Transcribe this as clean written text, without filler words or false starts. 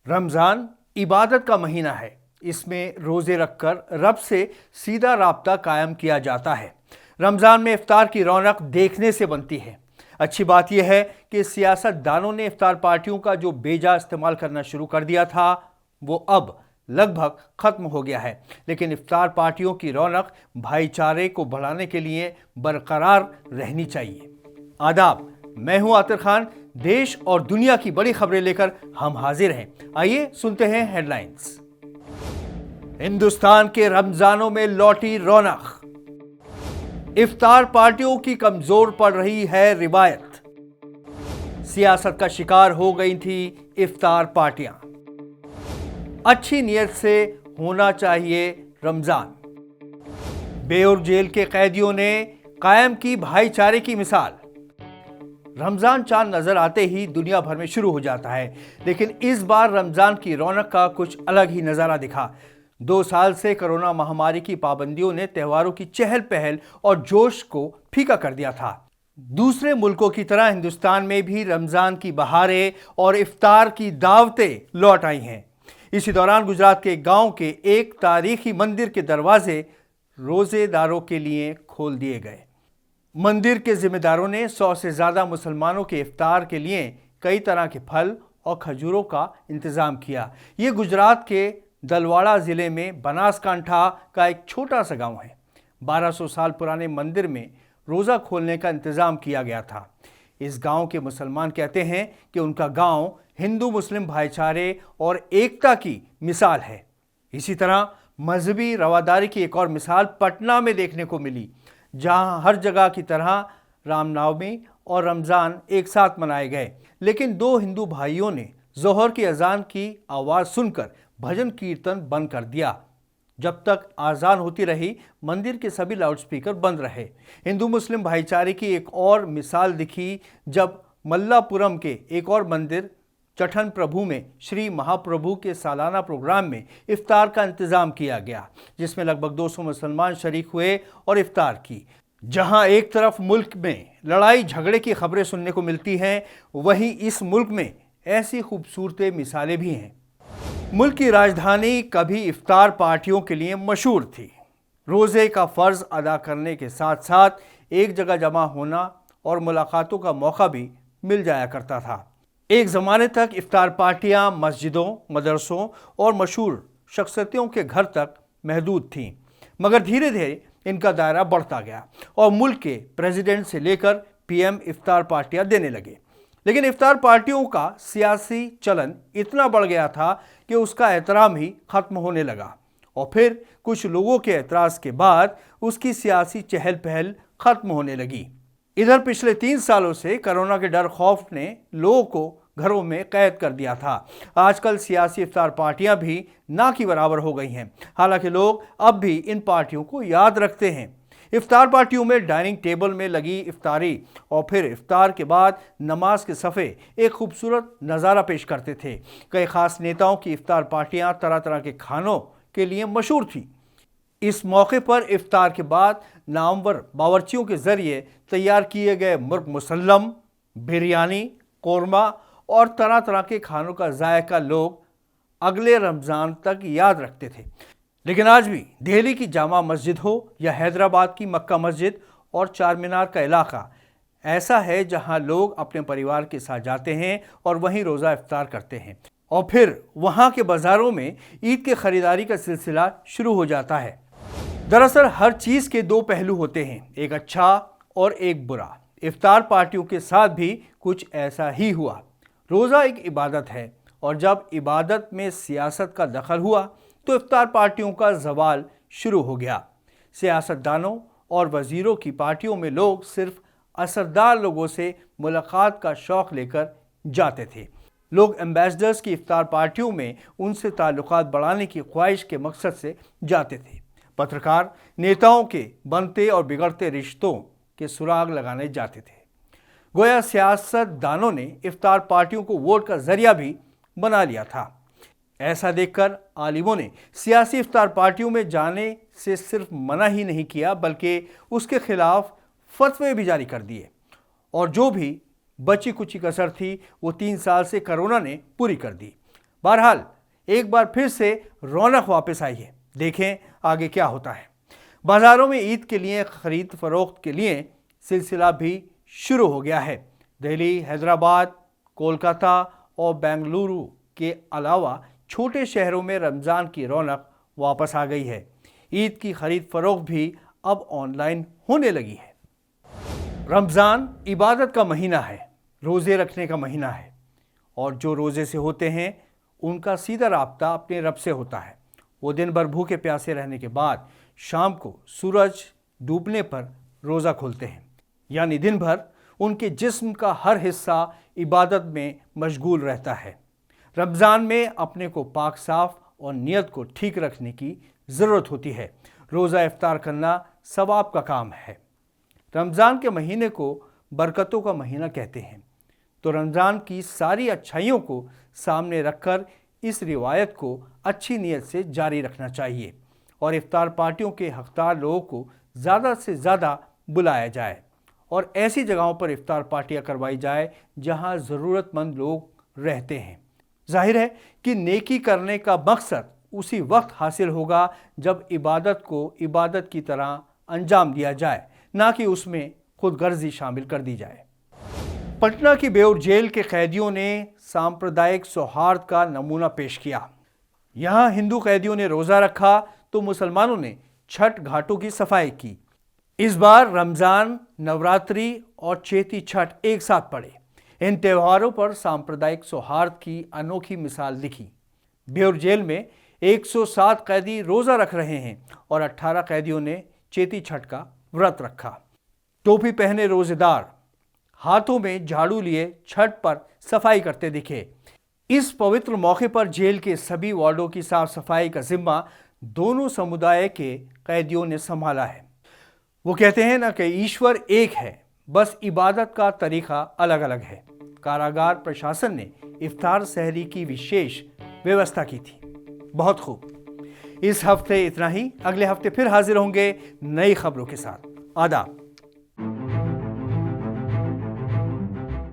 रमज़ान इबादत का महीना है। इसमें रोज़े रखकर रब से सीधा राब्ता कायम किया जाता है। रमज़ान में इफ्तार की रौनक देखने से बनती है। अच्छी बात यह है कि सियासतदानों ने इफ्तार पार्टियों का जो बेजा इस्तेमाल करना शुरू कर दिया था वो अब लगभग ख़त्म हो गया है। लेकिन इफ्तार पार्टियों की रौनक भाईचारे को बढ़ाने के लिए बरकरार रहनी चाहिए। आदाब, मैं हूं आतिर खान। देश और दुनिया की बड़ी खबरें लेकर हम हाजिर हैं। आइए सुनते हैं हेडलाइंस। हिंदुस्तान के रमजानों में लौटी रौनक। इफ्तार पार्टियों की कमजोर पड़ रही है रिवायत। सियासत का शिकार हो गई थी इफ्तार पार्टियां। अच्छी नीयत से होना चाहिए रमजान। बेउर जेल के कैदियों ने कायम की भाईचारे की मिसाल। रमजान चांद नजर आते ही दुनिया भर में शुरू हो जाता है, लेकिन इस बार रमजान की रौनक का कुछ अलग ही नजारा दिखा। 2 साल से कोरोना महामारी की पाबंदियों ने त्योहारों की चहल पहल और जोश को फीका कर दिया था। दूसरे मुल्कों की तरह हिंदुस्तान में भी रमजान की बहारें और इफ्तार की दावतें लौट आई हैं। इसी दौरान गुजरात के गांव के एक तारीखी मंदिर के दरवाजे रोजेदारों के लिए खोल दिए गए। मंदिर के जिम्मेदारों ने 100 से ज्यादा मुसलमानों के इफ्तार के लिए कई तरह के फल और खजूरों का इंतजाम किया। ये गुजरात के दलवाड़ा जिले में बनासकांठा का एक छोटा सा गांव है। 1200 साल पुराने मंदिर में रोजा खोलने का इंतजाम किया गया था। इस गांव के मुसलमान कहते हैं कि उनका गांव हिंदू मुस्लिम भाईचारे और एकता की मिसाल है। इसी तरह मजहबी रवादारी की एक और मिसाल पटना में देखने को मिली, जहां हर जगह की तरह रामनवमी और रमज़ान एक साथ मनाए गए। लेकिन 2 हिंदू भाइयों ने जोहर की अजान की आवाज़ सुनकर भजन कीर्तन बंद कर दिया। जब तक आज़ान होती रही, मंदिर के सभी लाउडस्पीकर बंद रहे। हिंदू मुस्लिम भाईचारे की एक और मिसाल दिखी जब मल्लापुरम के एक और मंदिर चठन प्रभु में श्री महाप्रभु के सालाना प्रोग्राम में इफ्तार का इंतजाम किया गया, जिसमें लगभग 200 मुसलमान शरीक हुए और इफ्तार की। जहां एक तरफ मुल्क में लड़ाई झगड़े की खबरें सुनने को मिलती हैं, वहीं इस मुल्क में ऐसी खूबसूरत मिसालें भी हैं। मुल्क की राजधानी कभी इफ्तार पार्टियों के लिए मशहूर थी। रोज़े का फ़र्ज अदा करने के साथ साथ एक जगह जमा होना और मुलाकातों का मौका भी मिल जाया करता था। एक ज़माने तक इफ्तार पार्टियां मस्जिदों, मदरसों और मशहूर शख्सियतों के घर तक महदूद थीं, मगर धीरे धीरे इनका दायरा बढ़ता गया और मुल्क के प्रेसिडेंट से लेकर पीएम इफ्तार पार्टियां देने लगे। लेकिन इफ्तार पार्टियों का सियासी चलन इतना बढ़ गया था कि उसका एहतराम ही खत्म होने लगा और फिर कुछ लोगों के एतराज़ के बाद उसकी सियासी चहल पहल खत्म होने लगी। इधर पिछले 3 सालों से कोरोना के डर खौफ ने लोगों को घरों में कैद कर दिया था। आजकल सियासी इफ्तार पार्टियां भी ना की बराबर हो गई हैं। हालांकि लोग अब भी इन पार्टियों को याद रखते हैं। इफ्तार पार्टियों में डाइनिंग टेबल में लगी इफ्तारी और फिर इफ्तार के बाद नमाज के सफ़े एक खूबसूरत नज़ारा पेश करते थे। कई खास नेताओं की इफ्तार पार्टियां तरह तरह के खानों के लिए मशहूर थी। इस मौके पर इफ्तार के बाद नामवर बावर्चियों के जरिए तैयार किए गए मुर्ग मुसल्लम, बिरयानी, कोरमा और तरह तरह के खानों का जायका लोग अगले रमज़ान तक याद रखते थे। लेकिन आज भी दिल्ली की जामा मस्जिद हो या हैदराबाद की मक्का मस्जिद और चार मीनार का इलाका ऐसा है जहां लोग अपने परिवार के साथ जाते हैं और वहीं रोज़ा इफ्तार करते हैं और फिर वहां के बाज़ारों में ईद की ख़रीदारी का सिलसिला शुरू हो जाता है। दरअसल हर चीज़ के 2 पहलू होते हैं, एक अच्छा और एक बुरा। इफ्तार पार्टियों के साथ भी कुछ ऐसा ही हुआ। रोज़ा एक इबादत है और जब इबादत में सियासत का दखल हुआ तो इफ्तार पार्टियों का ज़वाल शुरू हो गया। सियासतदानों और वज़ीरों की पार्टियों में लोग सिर्फ असरदार लोगों से मुलाकात का शौक़ लेकर जाते थे। लोग एम्बेसडर्स की इफ्तार पार्टियों में उनसे ताल्लुकात बढ़ाने की ख्वाहिश के मकसद से जाते थे। पत्रकार नेताओं के बनते और बिगड़ते रिश्तों के सुराग लगाने जाते थे। गोया सियासतदानों ने इफ्तार पार्टियों को वोट का जरिया भी बना लिया था। ऐसा देखकर आलिमों ने सियासी इफ्तार पार्टियों में जाने से सिर्फ मना ही नहीं किया, बल्कि उसके खिलाफ फतवे भी जारी कर दिए और जो भी बची कुची कसर थी वो 3 साल से कोरोना ने पूरी कर दी। बहरहाल एक बार फिर से रौनक वापस आई है। देखें आगे क्या होता है। बाजारों में ईद के लिए खरीद फरोख्त के लिए सिलसिला भी शुरू हो गया है। दिल्ली, हैदराबाद, कोलकाता और बेंगलुरु के अलावा छोटे शहरों में रमज़ान की रौनक वापस आ गई है। ईद की खरीद फरोख्त भी अब ऑनलाइन होने लगी है। रमज़ान इबादत का महीना है, रोज़े रखने का महीना है, और जो रोज़े से होते हैं उनका सीधा राब्ता अपने रब से होता है। वो दिन भर भूखे प्यासे रहने के बाद शाम को सूरज डूबने पर रोज़ा खोलते हैं, यानी दिन भर उनके जिस्म का हर हिस्सा इबादत में मशगूल रहता है। रमज़ान में अपने को पाक साफ और नियत को ठीक रखने की ज़रूरत होती है। रोज़ा इफ्तार करना सवाब का काम है। रमज़ान के महीने को बरकतों का महीना कहते हैं, तो रमज़ान की सारी अच्छाइयों को सामने रखकर इस रिवायत को अच्छी नीयत से जारी रखना चाहिए और इफ्तार पार्टियों के हकदार लोगों को ज़्यादा से ज़्यादा बुलाया जाए और ऐसी जगहों पर इफ्तार पार्टियां करवाई जाए जहां ज़रूरतमंद लोग रहते हैं। जाहिर है कि नेकी करने का मकसद उसी वक्त हासिल होगा जब इबादत को इबादत की तरह अंजाम दिया जाए, ना कि उसमें खुद गर्जी शामिल कर दी जाए। पटना की बेउर जेल के कैदियों ने सांप्रदायिक सौहार्द का नमूना पेश किया। यहाँ हिंदू कैदियों ने रोज़ा रखा तो मुसलमानों ने छठ घाटों की सफाई की। इस बार रमज़ान, नवरात्रि और चेती छठ एक साथ पड़े। इन त्योहारों पर सांप्रदायिक सौहार्द की अनोखी मिसाल दिखी। बेउर जेल में 107 कैदी रोज़ा रख रहे हैं और 18 कैदियों ने चेती छठ का व्रत रखा। टोपी पहने रोजेदार हाथों में झाड़ू लिए छठ पर सफाई करते दिखे। इस पवित्र मौके पर जेल के सभी वार्डों की साफ सफाई का जिम्मा दोनों समुदाय के कैदियों ने संभाला है। वो कहते हैं ना कि ईश्वर एक है, बस इबादत का तरीका अलग अलग है। कारागार प्रशासन ने इफ्तार सहरी की विशेष व्यवस्था की थी। बहुत खूब। इस हफ्ते इतना ही। अगले हफ्ते फिर हाजिर होंगे नई खबरों के साथ। आदाब।